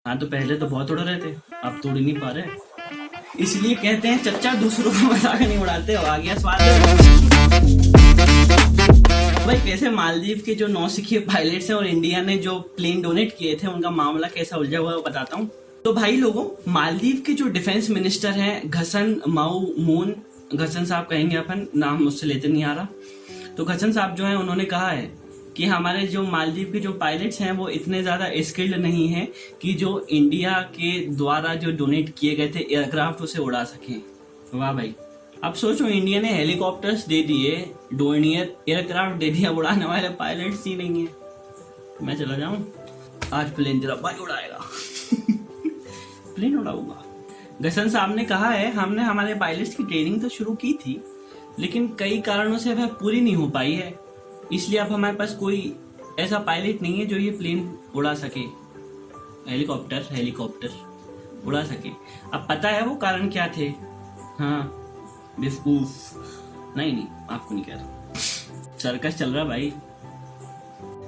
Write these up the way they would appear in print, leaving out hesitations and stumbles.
हाँ तो पहले तो बहुत उड़ रहे थे, अब तो उड़ ही नहीं पा रहे। इसलिए कहते हैं चच्चा दूसरों का मजाक नहीं उड़ाते हो। आ गया स्वाद। भाई कैसे मालदीव के जो नौसिखिए पायलट्स हैं और इंडिया ने जो प्लेन डोनेट किए थे उनका मामला कैसा उलझा हुआ है वो बताता हूँ। तो भाई लोगों, मालदीव के जो डिफेंस मिनिस्टर हैं घसन माऊमून, घसन साहब कहेंगे अपन, नाम मुझसे लेते नहीं आ रहा। तो घसन साहब जो है उन्होंने कहा है कि हमारे जो मालदीव के जो पायलट्स हैं वो इतने ज्यादा स्किल्ड नहीं हैं कि जो इंडिया के द्वारा जो डोनेट किए गए थे एयरक्राफ्ट उसे उड़ा सकें। वाह भाई, अब सोचो इंडिया ने हेलीकॉप्टर्स दे दिए, डोनियर एयरक्राफ्ट दे दिया, उड़ाने वाले पायलट्स ही नहीं है। मैं चला जाऊं, आज प्लेन तेरा भाई उड़ाएगा। प्लेन उड़ाऊंगा। घसन साहब ने कहा है हमने हमारे पायलट्स की ट्रेनिंग तो शुरू की थी लेकिन कई कारणों से वह पूरी नहीं हो पाई है, इसलिए अब हमारे पास कोई ऐसा पायलट नहीं है जो ये प्लेन उड़ा सके, हेलीकॉप्टर उड़ा सके। अब पता है वो कारण क्या थे? हाँ बेवकूफ। नहीं आपको नहीं कह रहा, सर्कस चल रहा भाई।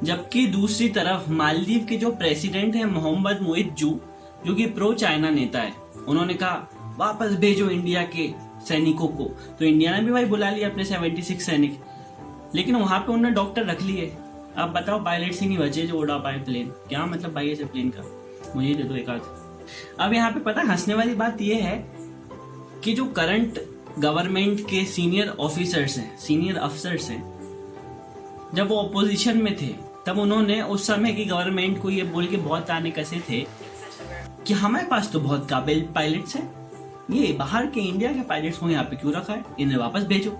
जबकि दूसरी तरफ मालदीव के जो प्रेसिडेंट है मोहम्मद मुइज्जू, जो कि प्रो चाइना नेता है, उन्होंने कहा वापस भेजो इंडिया के सैनिकों को। तो इंडिया ने भी भाई बुला लिया अपने 76 सैनिक, लेकिन वहां पे उन्होंने डॉक्टर रख लिए। अब बताओ पायलट्स ही नहीं बचे जो उड़ा पाए प्लेन। क्या मतलब भाई ऐसे प्लेन का, मुझे दे दो एक आध। अब यहाँ पे पता हंसने वाली बात यह है कि जो करंट गवर्नमेंट के सीनियर ऑफिसर्स हैं, सीनियर अफसर्स हैं, जब वो ऑपोजिशन में थे तब उन्होंने उस समय की गवर्नमेंट को ये बोल के बहुत ताने कसे थे कि हमारे पास तो बहुत काबिल पायलट्स हैं, ये बाहर के इंडिया के पायलट्स को यहाँ पे क्यों रखा है, इन्हें वापस भेजो,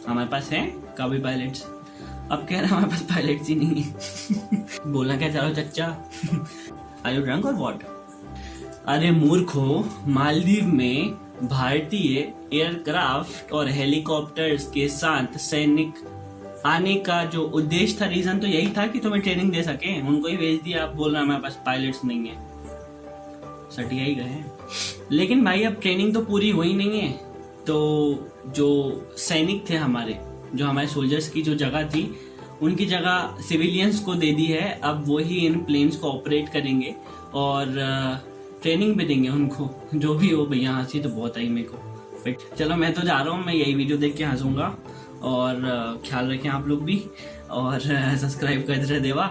हमारे पास हैं काबिल पायलट्स। अब कह रहे हमारे पास पायलट्स ही नहीं है। बोलना क्या चाहो चच्चा? आर यू ड्रंक और व्हाट? अरे मूर्खो, मालदीव में भारतीय एयरक्राफ्ट और हेलीकॉप्टर्स के साथ सैनिक आने का जो उद्देश्य था, रीजन तो यही था कि तुम्हें ट्रेनिंग दे सके, उनको ही भेज दिया। आप बोल रहे हमारे पास पायलट्स नहीं है, सटिया ही गए। लेकिन भाई अब ट्रेनिंग तो पूरी हुई नहीं है, तो जो सैनिक थे हमारे, जो हमारे सोल्जर्स की जो जगह थी, उनकी जगह सिविलियंस को दे दी है। अब वही इन प्लेन्स को ऑपरेट करेंगे और ट्रेनिंग भी देंगे उनको। जो भी हो भैया, हंसी तो बहुत आई मेरे को, बट चलो मैं तो जा रहा हूँ, मैं यही वीडियो देख के हंसूंगा। और ख्याल रखें आप लोग भी, और सब्सक्राइब कर दे देवा।